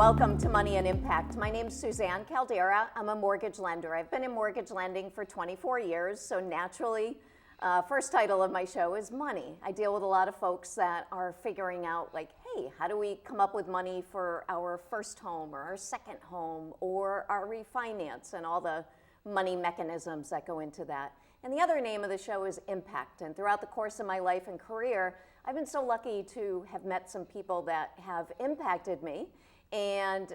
welcome to Money and Impact. My name's Suzanne Caldera. I'm a mortgage lender. I've been in mortgage lending for 24 years, so naturally, first title of my show is Money. I deal with a lot of folks that are figuring out like, hey, how do we come up with money for our first home or our second home or our refinance and all the money mechanisms that go into that. And the other name of the show is Impact. And throughout the course of my life and career, I've been so lucky to have met some people that have impacted me and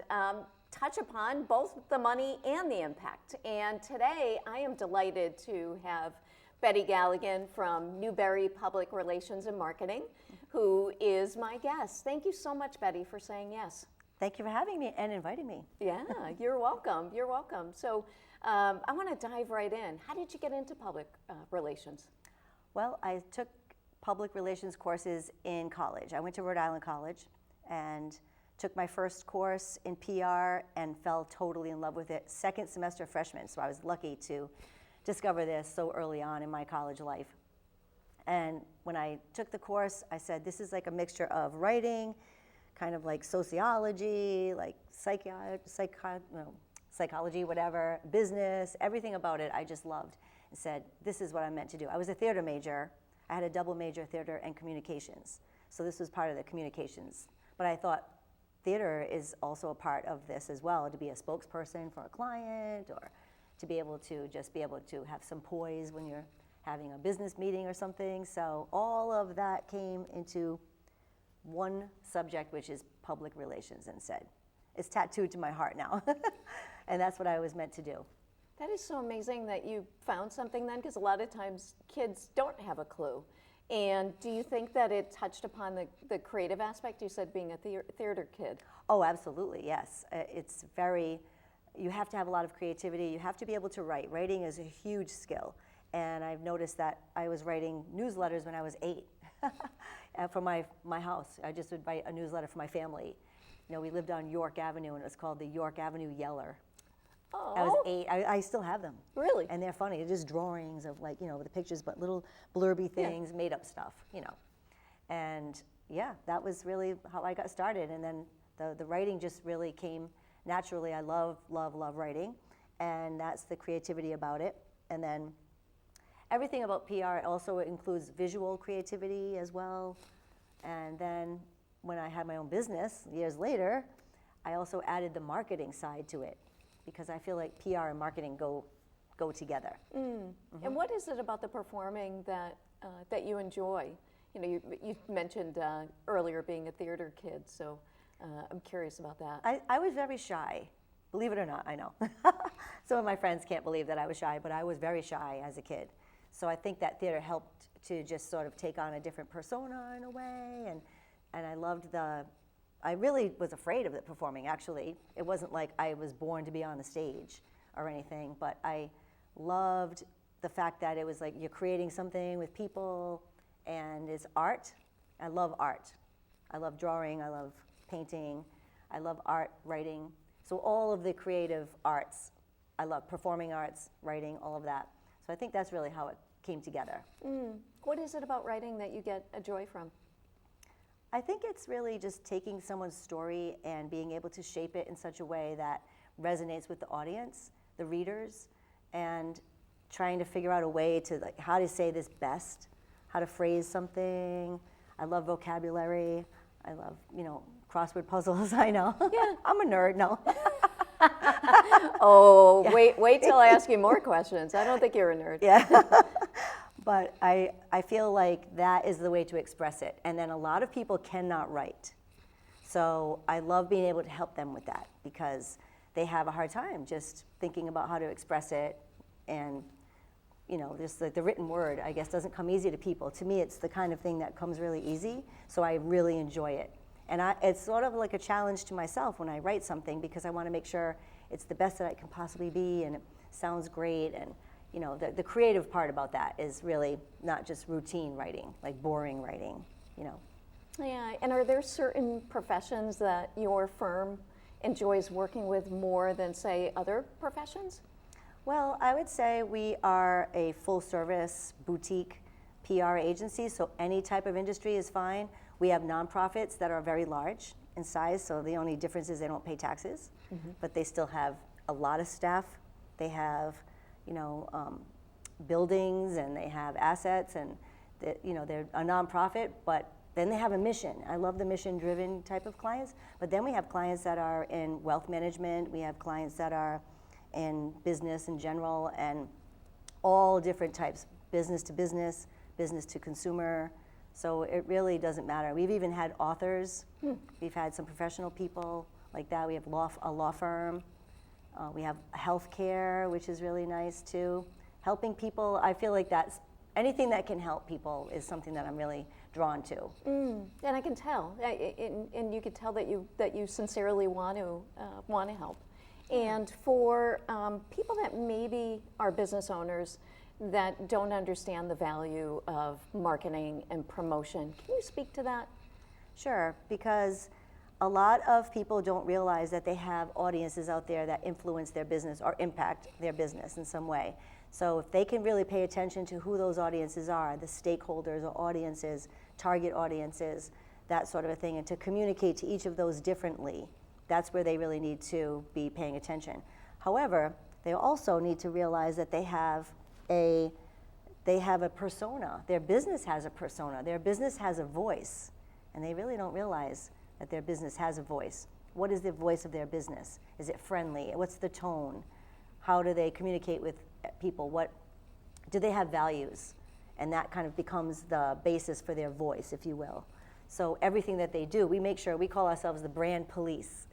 touch upon both the money and the impact. And today I am delighted to have Betty Galligan from Newberry Public Relations and Marketing, who is my guest. Thank you so much, Betty, for saying yes. Thank you for having me and inviting me. Yeah, you're welcome. You're welcome. So I want to dive right in. How did you get into public relations? Well, I took public relations courses in college. I went to Rhode Island College and took my first course in PR and fell totally in love with it. Second semester freshman, so I was lucky to discover this so early on in my college life. And when I took the course, I said, this is like a mixture of writing, kind of like sociology, like psychology, whatever, business, everything about it I just loved. And said, this is what I'm meant to do. I was a theater major. I had a double major, theater and communications. So this was part of the communications. But I thought theater is also a part of this as well, to be a spokesperson for a client or to be able to just be able to have some poise when you're having a business meeting or something. So all of that came into one subject, which is public relations, and said, it's tattooed to my heart now. And that's what I was meant to do. That is so amazing that you found something then, because a lot of times kids don't have a clue. And do you think that it touched upon the creative aspect? You said being a theater kid. Oh, absolutely, yes. It's very, you have to have a lot of creativity. You have to be able to write. Writing is a huge skill. And I've noticed that I was writing newsletters when I was 8 for my house. I just would write a newsletter for my family. You know, we lived on York Avenue, and it was called the York Avenue Yeller. Oh. I was 8. I still have them. Really? And they're funny. They're just drawings of, like, you know, the pictures, but little blurby things, made up stuff, you know. And yeah, that was really how I got started. And then the writing just really came naturally. I love writing. And that's the creativity about it. And then everything about PR also includes visual creativity as well. And then when I had my own business years later, I also added the marketing side to it, because I feel like PR and marketing go together. Mm. Mm-hmm. And what is it about the performing that you enjoy? You know, you mentioned earlier being a theater kid, so I'm curious about that. I was very shy, believe it or not, I know. Some of my friends can't believe that I was shy, but I was very shy as a kid. So I think that theater helped to just sort of take on a different persona in a way, and I loved I really was afraid of the performing, actually. It wasn't like I was born to be on the stage or anything, but I loved the fact that it was like you're creating something with people, and it's art. I love art. I love drawing, I love painting, I love art, writing. So all of the creative arts, I love performing arts, writing, all of that. So I think that's really how it came together. Mm. What is it about writing that you get a joy from? I think it's really just taking someone's story and being able to shape it in such a way that resonates with the audience, the readers, and trying to figure out a way to, like, how to say this best, how to phrase something. I love vocabulary. I love, you know, crossword puzzles. I know. Yeah. I'm a nerd, no. Oh, yeah. Wait till I ask you more questions. I don't think you're a nerd. Yeah. But I feel like that is the way to express it. And then a lot of people cannot write. So I love being able to help them with that, because they have a hard time just thinking about how to express it. And, you know, just the written word, I guess, doesn't come easy to people. To me, it's the kind of thing that comes really easy. So I really enjoy it. And it's sort of like a challenge to myself when I write something, because I want to make sure it's the best that it can possibly be and it sounds great. And you know, the creative part about that is really not just routine writing, like boring writing, you know. Yeah, and are there certain professions that your firm enjoys working with more than, say, other professions? Well, I would say we are a full-service boutique PR agency, so any type of industry is fine. We have nonprofits that are very large, in size, so the only difference is they don't pay taxes, but they still have a lot of staff. They have, buildings, and they have assets, and they're a nonprofit, but then they have a mission. I love the mission-driven type of clients, but then we have clients that are in wealth management. We have clients that are in business in general, and all different types, business to business, business to consumer. So it really doesn't matter. We've even had authors. We've had some professional people like that. We have a law firm. We have healthcare, which is really nice too. Helping people, I feel like that's anything that can help people is something that I'm really drawn to. And I can tell, and you can tell that you sincerely want to help. And for people that maybe are business owners that don't understand the value of marketing and promotion, can you speak to that? Sure, because a lot of people don't realize that they have audiences out there that influence their business or impact their business in some way. So if they can really pay attention to who those audiences are, the stakeholders or audiences, target audiences, that sort of a thing, and to communicate to each of those differently, that's where they really need to be paying attention. However, they also need to realize that they have a persona. Their business has a persona. Their business has a voice, and they really don't realize that their business has a voice. What is the voice of their business? Is it friendly? What's the tone? How do they communicate with people? What do they have values? And that kind of becomes the basis for their voice, if you will. So everything that they do, we make sure, we call ourselves the brand police.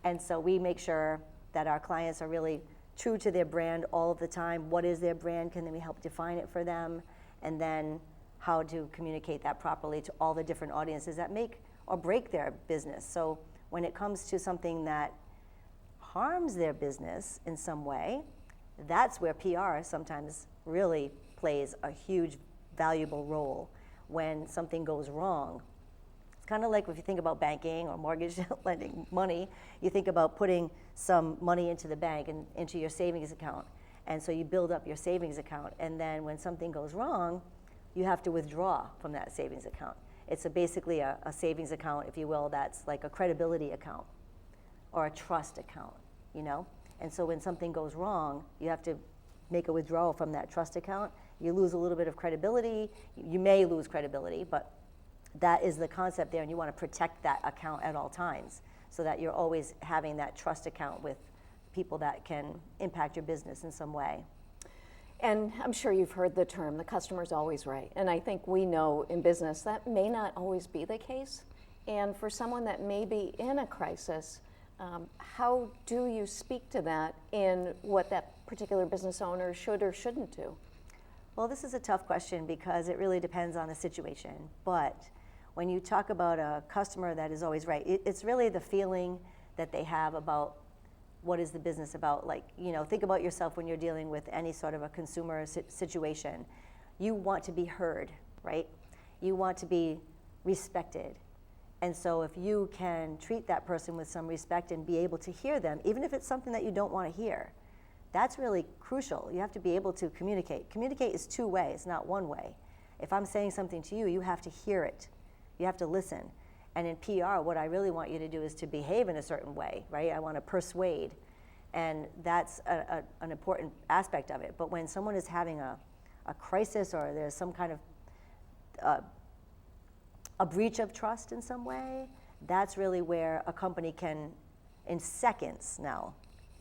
And so we make sure that our clients are really true to their brand all of the time. What is their brand? Can we help define it for them? And then how to communicate that properly to all the different audiences that make or break their business. So when it comes to something that harms their business in some way, that's where PR sometimes really plays a huge, valuable role when something goes wrong. It's kind of like if you think about banking or mortgage lending money, you think about putting some money into the bank and into your savings account. And so you build up your savings account, and then when something goes wrong, you have to withdraw from that savings account. It's basically a savings account, if you will, that's like a credibility account or a trust account, And so when something goes wrong, you have to make a withdrawal from that trust account. You lose a little bit of credibility. You may lose credibility, but that is the concept there, and you want to protect that account at all times so that you're always having that trust account with people that can impact your business in some way. And I'm sure you've heard the term, the customer's always right. And I think we know in business that may not always be the case. And for someone that may be in a crisis, how do you speak to that in what that particular business owner should or shouldn't do? Well, this is a tough question because it really depends on the situation. But when you talk about a customer that is always right, it's really the feeling that they have about what is the business about. Like, think about yourself when you're dealing with any sort of a consumer situation. You want to be heard, right? You want to be respected. And so if you can treat that person with some respect and be able to hear them, even if it's something that you don't want to hear, that's really crucial. You have to be able to communicate. Communicate is two ways, it's not one way. If I'm saying something to you, you have to hear it. You have to listen. And in PR, what I really want you to do is to behave in a certain way, right? I want to persuade. And that's an important aspect of it. But when someone is having a crisis or there's some kind of a breach of trust in some way, that's really where a company can, in seconds now,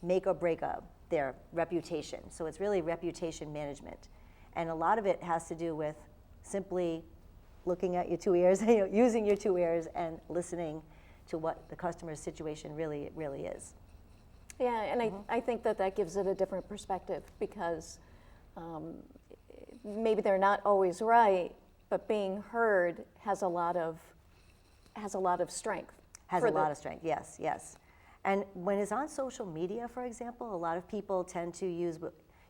make or break up their reputation. So it's really reputation management. And a lot of it has to do with simply looking at your two ears, using your two ears and listening to what the customer's situation really is. Yeah, and I think that gives it a different perspective because maybe they're not always right, but being heard has a lot of strength. Has a lot of strength, yes. And when it's on social media, for example, a lot of people tend to use,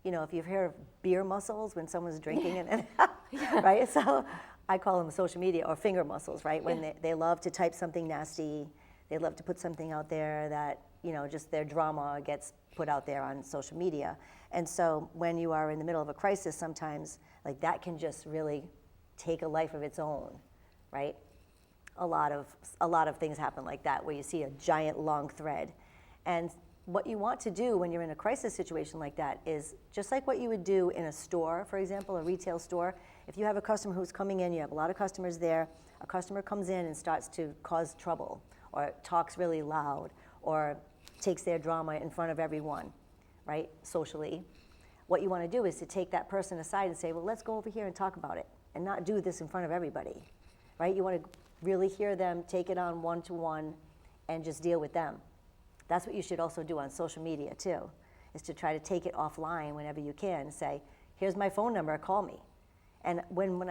if you've heard of beer muscles when someone's drinking, right? So I call them social media or finger muscles, right? When they love to type something nasty, they love to put something out there that, just their drama gets put out there on social media. And so when you are in the middle of a crisis, sometimes like that can just really take a life of its own, right? a lot of things happen like that, where you see a giant long thread. And what you want to do when you're in a crisis situation like that is just like what you would do in a store, for example, a retail store. If you have a customer who's coming in, you have a lot of customers there, a customer comes in and starts to cause trouble, or talks really loud, or takes their drama in front of everyone, right, socially. What you want to do is to take that person aside and say, well, let's go over here and talk about it, and not do this in front of everybody, right? You want to really hear them, take it on one-to-one, and just deal with them. That's what you should also do on social media too, is to try to take it offline whenever you can and say, here's my phone number, call me. And when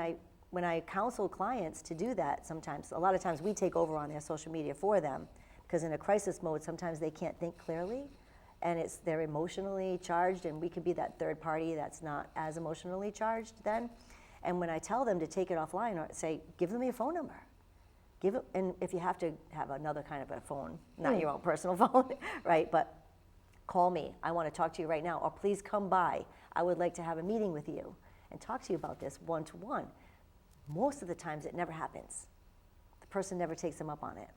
I counsel clients to do that sometimes, a lot of times we take over on their social media for them, because in a crisis mode, sometimes they can't think clearly, and they're emotionally charged, and we could be that third party that's not as emotionally charged then. And when I tell them to take it offline, or say, give them your phone number. And if you have to have another kind of a phone, not your own personal phone, right? But call me, I want to talk to you right now, or please come by. I would like to have a meeting with you and talk to you about this one-to-one. Most of the times it never happens. The person never takes them up on it.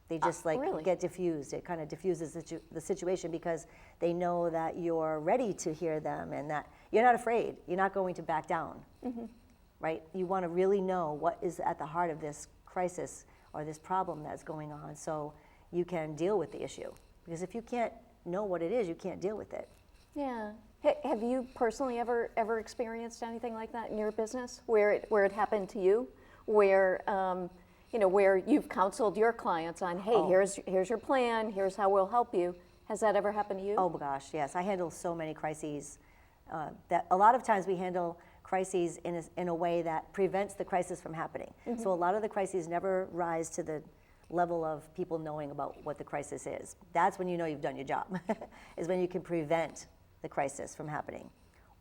They just really? Get diffused. It kind of diffuses the situation, because they know that you're ready to hear them and that you're not afraid. You're not going to back down, right? You want to really know what is at the heart of this crisis or this problem that's going on, so you can deal with the issue. Because if you can't know what it is, you can't deal with it. Yeah. Have you personally ever experienced anything like that in your business, where it happened to you, where where you've counseled your clients on, hey, here's your plan, here's how we'll help you? Has that ever happened to you? Oh my gosh, yes. I handle so many crises. That a lot of times we handle crises in a way that prevents the crisis from happening. So a lot of the crises never rise to the level of people knowing about what the crisis is. That's when you know you've done your job, is when you can prevent the crisis from happening.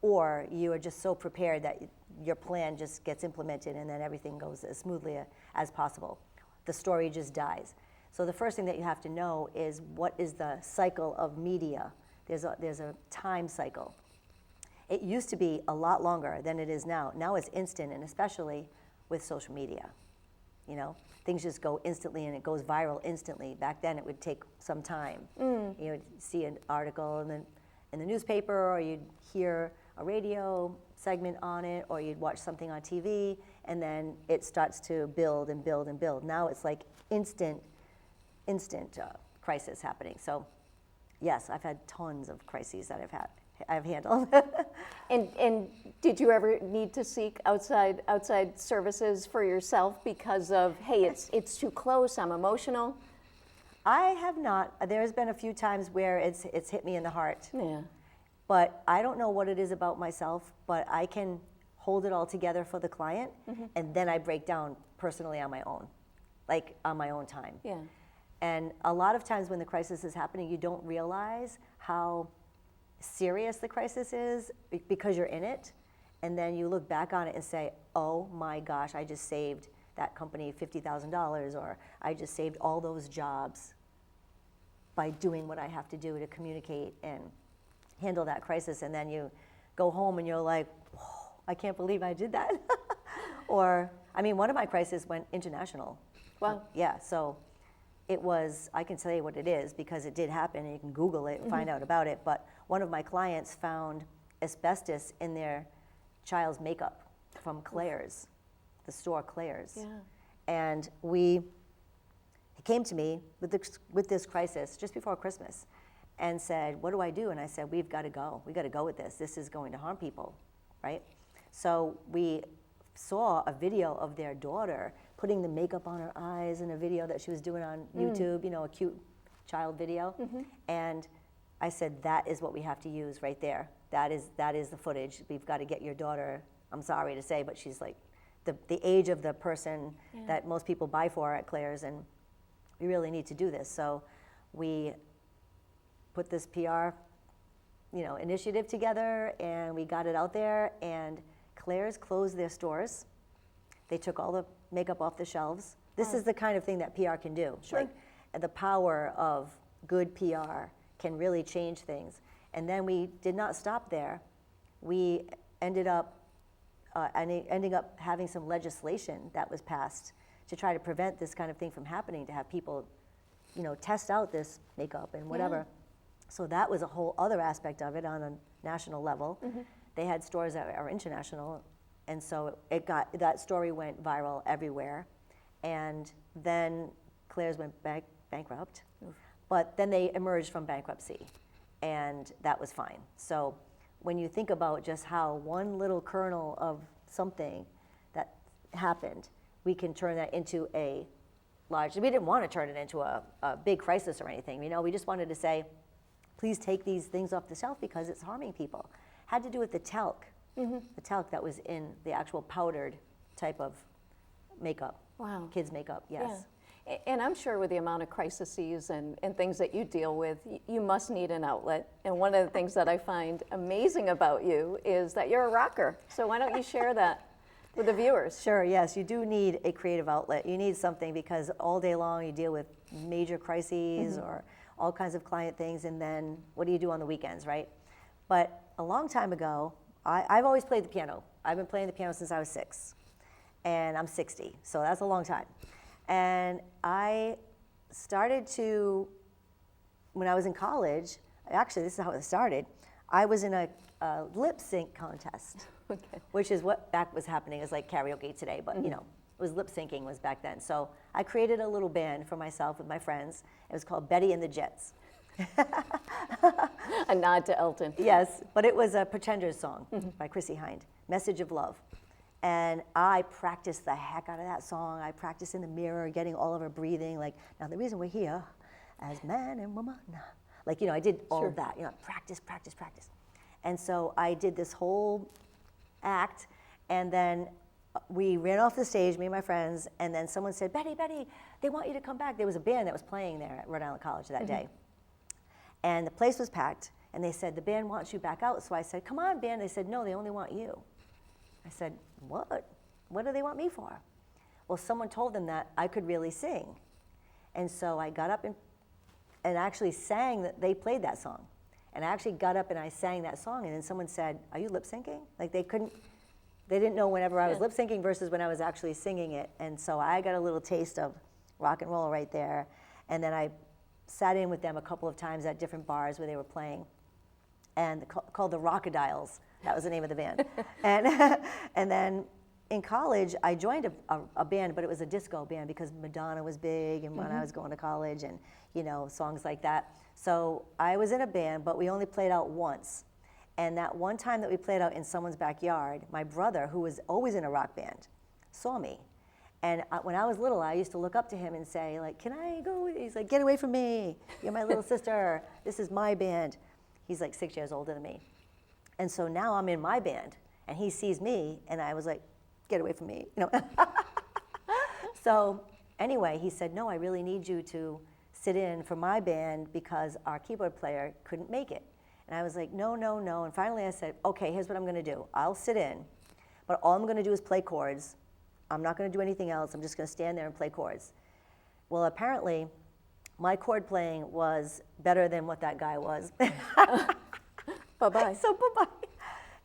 Or you are just so prepared that your plan just gets implemented and then everything goes as smoothly as possible. The story just dies. So the first thing that you have to know is, what is the cycle of media? There's a time cycle. It used to be a lot longer than it is now. Now it's instant, and especially with social media. Things just go instantly and it goes viral instantly. Back then it would take some time. You'd see an article in the newspaper, or you'd hear a radio segment on it, or you'd watch something on TV, and then it starts to build and build and build. Now it's like instant crisis happening. So yes, I've had tons of crises that I've handled. And did you ever need to seek outside services for yourself because of, hey, it's too close, I'm emotional? I have not. There's been a few times where it's hit me in the heart. Yeah. But I don't know what it is about myself, but I can hold it all together for the client, and then I break down personally on my own, like on my own time. Yeah. And a lot of times when the crisis is happening, you don't realize how serious the crisis is because you're in it, and then you look back on it and say, oh my gosh, I just saved that company $50,000, or I just saved all those jobs by doing what I have to do to communicate and handle that crisis. And then you go home and you're like, whoa, I can't believe I did that. Or, I mean, one of my crises went international. Wow. Yeah, so it was, I can tell you what it is because it did happen, and you can Google it and find out about it. But one of my clients found asbestos in their child's makeup from Claire's, the store Claire's. Yeah. And he came to me with this crisis just before Christmas and said, what do I do? And I said, we've got to go. We've got to go with this. This is going to harm people, right? So we saw a video of their daughter putting the makeup on her eyes in a video that she was doing on YouTube, a cute child video. And I said, that is what we have to use right there. That is the footage. We've got to get your daughter, I'm sorry to say, but she's like the age of the person that most people buy for at Claire's, and we really need to do this. So we put this PR, initiative together, and we got it out there, and Claire's closed their stores. They took all the makeup off the shelves. This is the kind of thing that PR can do. Sure. Like, the power of good PR can really change things. And then we did not stop there. We ended up having some legislation that was passed to try to prevent this kind of thing from happening, to have people, test out this makeup and whatever. So that was a whole other aspect of it on a national level. They had stores that are international, and so that story went viral everywhere. And then Claire's went bankrupt, but then they emerged from bankruptcy, and that was fine. So when you think about just how one little kernel of something that happened, we can turn that into a large, we didn't want to turn it into a big crisis or anything, we just wanted to say, please take these things off the shelf because it's harming people. Had to do with the talc, the talc that was in the actual powdered type of makeup. Wow. Kids' makeup, yes. Yeah. And I'm sure with the amount of crises and things that you deal with, you must need an outlet. And one of the things that I find amazing about you is that you're a rocker. So why don't you share that with the viewers? Sure, yes, you do need a creative outlet. You need something because all day long you deal with major crises or all kinds of client things, and then what do you do on the weekends, right? But a long time ago, I've always played the piano. I've been playing the piano since I was 6, and I'm 60, so that's a long time. And I started to, when I was in college, actually this is how it started, I was in a lip sync contest, which is what back was happening, is like karaoke today, but it was lip syncing was back then. So I created a little band for myself with my friends. It was called Betty and the Jets. A nod to Elton. Yes, but it was a Pretenders song by Chrissy Hind, Message of Love. And I practiced the heck out of that song. I practiced in the mirror, getting all of her breathing, like, now the reason we're here as man and woman. Like, I did all of that, practice. And so I did this whole act, and then we ran off the stage, me and my friends, and then someone said, Betty, they want you to come back. There was a band that was playing there at Rhode Island College that day. And the place was packed, and they said, the band wants you back out. So I said, come on, band. They said, no, they only want you. I said, what? What do they want me for? Well, someone told them that I could really sing. And so I got up and actually sang, they played that song. And I actually got up and I sang that song, and then someone said, are you lip syncing? Like they didn't know whenever I was lip syncing versus when I was actually singing it. And so I got a little taste of rock and roll right there. And then I sat in with them a couple of times at different bars where they were playing, and called the Rockadiles. That was the name of the band. And then in college, I joined a band, but it was a disco band because Madonna was big, and when I was going to college, and songs like that. So I was in a band, but we only played out once. And that one time that we played out in someone's backyard, my brother, who was always in a rock band, saw me. And when I was little, I used to look up to him and say, like, can I go? He's like, get away from me. You're my little sister. This is my band. He's like 6 years older than me. And so now I'm in my band, and he sees me, and I was like, get away from me. So anyway, he said, no, I really need you to sit in for my band because our keyboard player couldn't make it. And I was like, no. And finally I said, okay, here's what I'm going to do. I'll sit in, but all I'm going to do is play chords. I'm not going to do anything else. I'm just going to stand there and play chords. Well, apparently, my chord playing was better than what that guy was. Bye-bye. So bye-bye.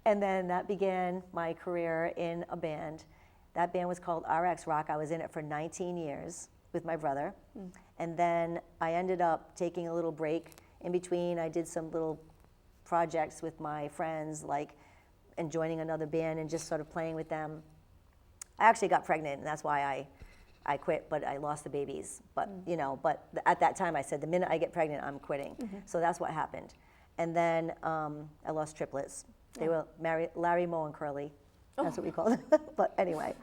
And then that began my career in a band. That band was called RX Rock. I was in it for 19 years with my brother. And then I ended up taking a little break. In between, I did some little projects with my friends, and joining another band and just sort of playing with them. I actually got pregnant, and that's why I quit, but I lost the babies. But, but at that time I said, the minute I get pregnant, I'm quitting. So that's what happened. And then I lost triplets. They were married, Larry, Moe, and Curly. That's what we called them. But anyway,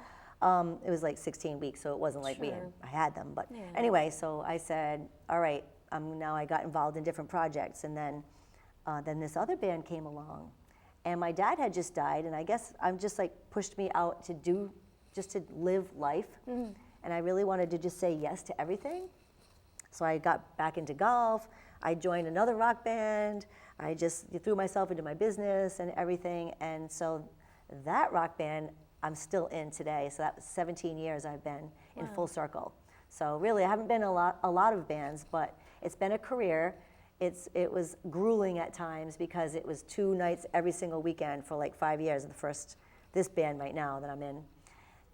it was like 16 weeks, so it wasn't like I had them. But anyway, so I said, all right, now I got involved in different projects. And then this other band came along. And my dad had just died, and I guess I'm just pushed me out to live life. And I really wanted to just say yes to everything. So I got back into golf. I joined another rock band. I just threw myself into my business and everything. And so that rock band I'm still in today. So that was 17 years I've been in full circle. So really, I haven't been in a lot of bands, but it's been a career. It was grueling at times because it was 2 nights every single weekend for 5 years. This band right now that I'm in.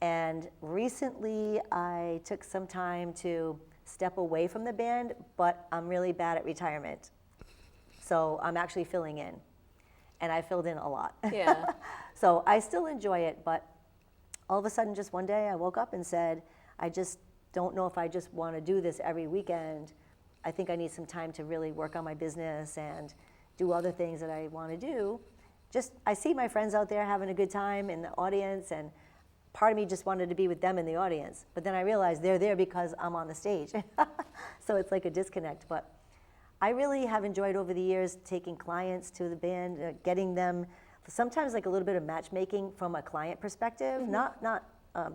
And recently I took some time to step away from the band, but I'm really bad at retirement. So I'm actually filling in. And I filled in a lot. Yeah. So I still enjoy it, but all of a sudden just one day I woke up and said, I just don't know if I just want to do this every weekend. I think I need some time to really work on my business and do other things that I want to do. Just, I see my friends out there having a good time in the audience, and part of me just wanted to be with them in the audience. But then I realized they're there because I'm on the stage. So it's like a disconnect. But I really have enjoyed over the years taking clients to the band, getting them, sometimes like a little bit of matchmaking from a client perspective, not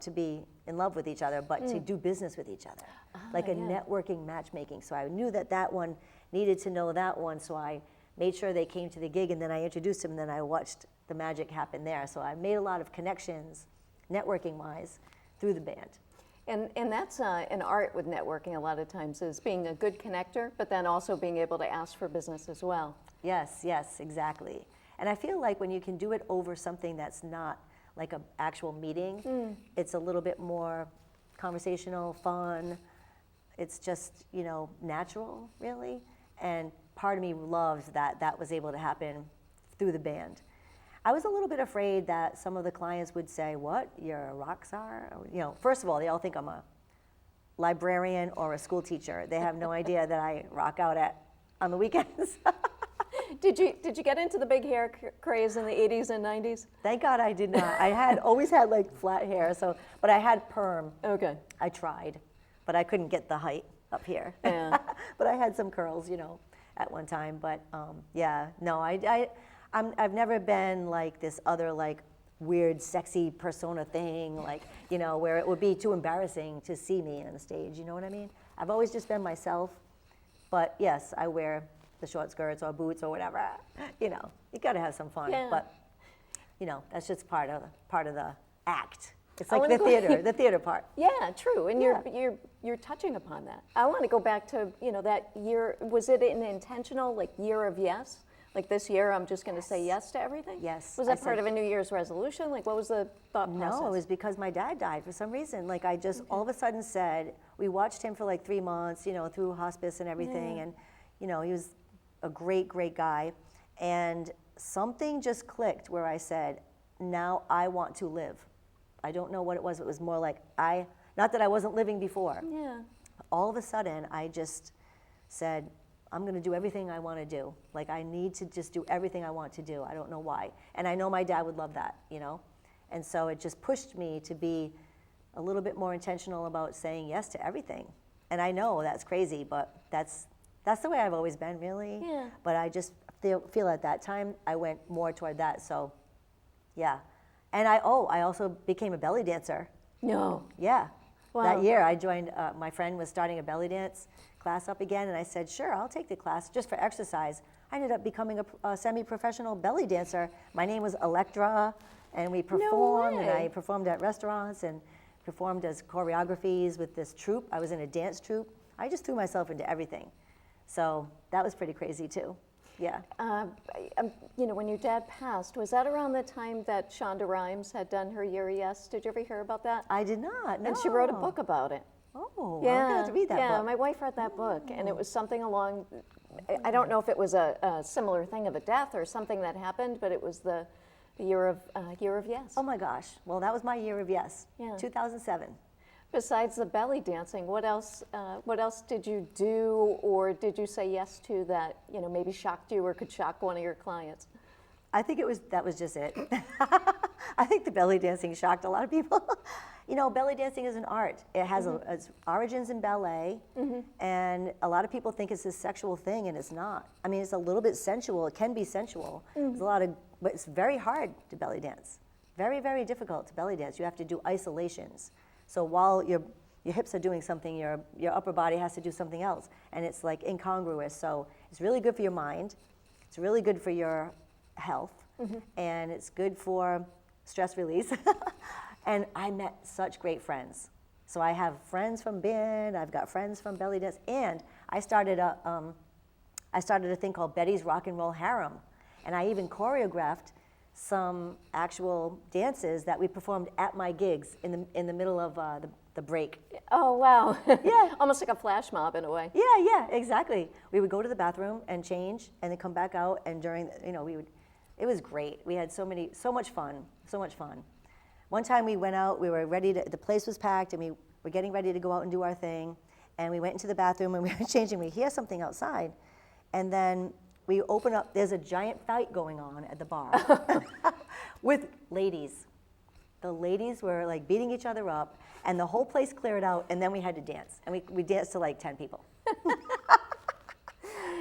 to be in love with each other, but to do business with each other, like a networking matchmaking. So I knew that that one needed to know that one, so I made sure they came to the gig, and then I introduced them, and then I watched the magic happen there. So I made a lot of connections, networking-wise, through the band. And that's an art with networking a lot of times, is being a good connector, but then also being able to ask for business as well. Yes, yes, exactly. And I feel like when you can do it over something that's not like an actual meeting, it's a little bit more conversational, fun. It's just, you know, natural, really. And part of me loved that that was able to happen through the band. I was a little bit afraid that some of the clients would say, what, you're a rock star? You know, first of all, they all think I'm a librarian or a school teacher. They have no idea that I rock out on the weekends. Did you get into the big hair craze in the 80s and 90s? Thank God I did not. I had always had like flat hair, but I had perm. Okay. I tried, but I couldn't get the height up here. Yeah. But I had some curls, you know, at one time. But yeah, no, I've never been like this other like weird, sexy persona thing, like, you know, where it would be too embarrassing to see me on the stage. You know what I mean? I've always just been myself. But yes, I wear the short skirts or boots or whatever. You know, you got to have some fun. Yeah. But you know, that's just part of the act. It's like the theater part. Yeah, true. And Yeah. you're touching upon that. I want to go back to, you know, that year. Was it an intentional like year of yes? Like this year, I'm just going to say yes to everything? Yes. Was that part of a New Year's resolution? Like, what was the thought process? No, it was because my dad died for some reason. Like, I just all of a sudden said, we watched him for like 3 months, you know, through hospice and everything. And, you know, he was a great, great guy. And something just clicked where I said, now I want to live. I don't know what it was. It was more like not that I wasn't living before. Yeah. All of a sudden, I just said, I'm going to do everything I want to do. Like, I need to just do everything I want to do. I don't know why. And I know my dad would love that, you know? And so it just pushed me to be a little bit more intentional about saying yes to everything. And I know that's crazy, but that's the way I've always been, really. Yeah. But I just feel at that time, I went more toward that, so yeah. And I also became a belly dancer. No. Yeah. Wow. That year, I joined, my friend was starting a belly dance class up again, and I said, sure, I'll take the class just for exercise. I ended up becoming a semi-professional belly dancer. My name was Electra, and we performed, and I performed at restaurants and performed as choreographies with this troupe. I was in a dance troupe. I just threw myself into everything. So that was pretty crazy too. Yeah. You know, when your dad passed, was that around the time that Shonda Rhimes had done her Year Yes? Did you ever hear about that? I did not, no. And she wrote a book about it. Oh, Yeah, I'm going to have to read that book. Yeah, my wife read that book, and it was something along, I don't know if it was a similar thing of a death or something that happened, but it was the year of yes. Oh my gosh. Well, that was my year of yes, Yeah. 2007. Besides the belly dancing, what else did you do, or did you say yes to that, you know, maybe shocked you or could shock one of your clients? I think that was just it. I think the belly dancing shocked a lot of people. You know, belly dancing is an art. It has its origins in ballet, and a lot of people think it's this sexual thing, and it's not. I mean, it's a little bit sensual. It can be sensual. But it's very hard to belly dance. Very, very difficult to belly dance. You have to do isolations. So while your hips are doing something, your upper body has to do something else, and it's like incongruous. So it's really good for your mind. It's really good for your health, and it's good for stress release. And I met such great friends. So I have friends from band, I've got friends from belly dance, and I started a thing called Betty's Rock and Roll Harem, and I even choreographed some actual dances that we performed at my gigs in the middle of the break. Oh, wow. Yeah. Almost like a flash mob in a way. Yeah, exactly. We would go to the bathroom and change, and then come back out, and during, it was great. We had so much fun. One time we went out, we were ready to, the place was packed, and we were getting ready to go out and do our thing, and we went into the bathroom, and we were changing, we hear something outside, and then we open up, there's a giant fight going on at the bar with ladies. The ladies were like beating each other up, and the whole place cleared out, and then we had to dance, and we danced to like 10 people.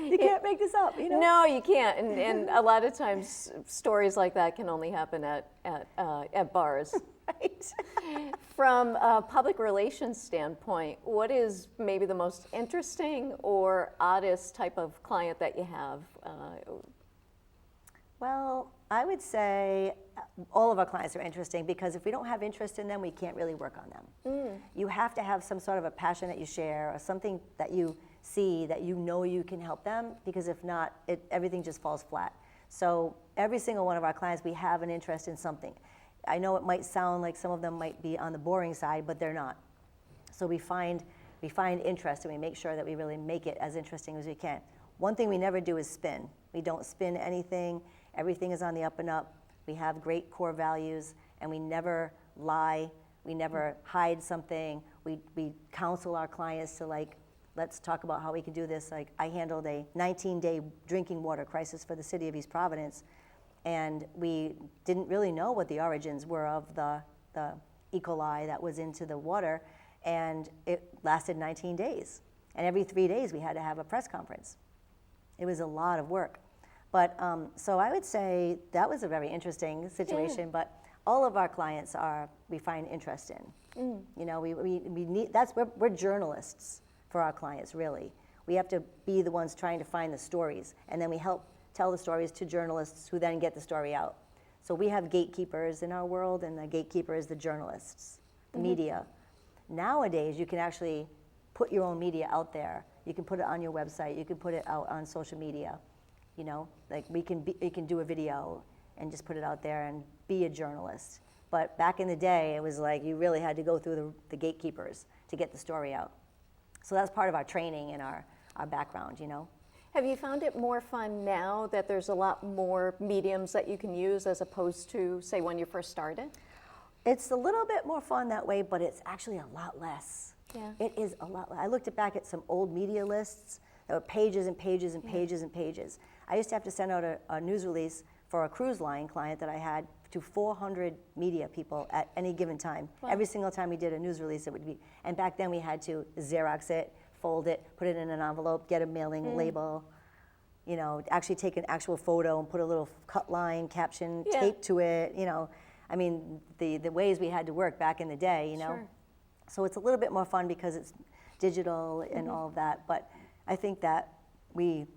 You can't make this up, No, you can't. And a lot of times, stories like that can only happen at bars. Right. From a public relations standpoint, what is maybe the most interesting or oddest type of client that you have? Well, I would say all of our clients are interesting, because if we don't have interest in them, we can't really work on them. You have to have some sort of a passion that you share, or something that you see that you can help them, because if not, everything just falls flat. So every single one of our clients, we have an interest in something. I know it might sound like some of them might be on the boring side, but they're not. So we find interest, and we make sure that we really make it as interesting as we can. One thing we never do is spin. We don't spin anything. Everything is on the up and up. We have great core values, and we never lie. We never hide something. We counsel our clients to, like, let's talk about how we can do this. Like, I handled a 19-day drinking water crisis for the city of East Providence, and we didn't really know what the origins were of the E. coli that was into the water, and it lasted 19 days. And every 3 days we had to have a press conference. It was a lot of work. But so I would say that was a very interesting situation, but all of our clients we find interest in. We need, we're journalists for our clients, really. We have to be the ones trying to find the stories, and then we help tell the stories to journalists who then get the story out. So we have gatekeepers in our world, and the gatekeeper is the journalists, the media. Nowadays, you can actually put your own media out there. You can put it on your website. You can put it out on social media. Like we can do a video and just put it out there and be a journalist. But back in the day, it was like you really had to go through the gatekeepers to get the story out. So that's part of our training and our background, Have you found it more fun now that there's a lot more mediums that you can use as opposed to, say, when you first started? It's a little bit more fun that way, but it's actually a lot less. Yeah. It is a lot less. I looked back at some old media lists that were pages and pages and pages and pages. I used to have to send out a news release for a cruise line client that I had to 400 media people at any given time. Wow. Every single time we did a news release, it would be, and back then we had to Xerox it, fold it, put it in an envelope, get a mailing label, actually take an actual photo and put a little cut line, caption, tape to it, I mean, the ways we had to work back in the day, Sure. So it's a little bit more fun because it's digital and all of that, but I think that we,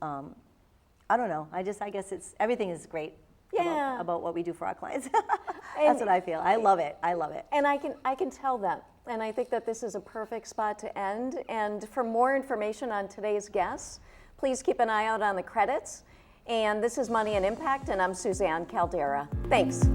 I don't know, I guess everything is great about what we do for our clients. That's what I feel. I love it. And I can tell that. And I think that this is a perfect spot to end. And for more information on today's guests, please keep an eye out on the credits. And this is Money and Impact, and I'm Suzanne Caldera. Thanks.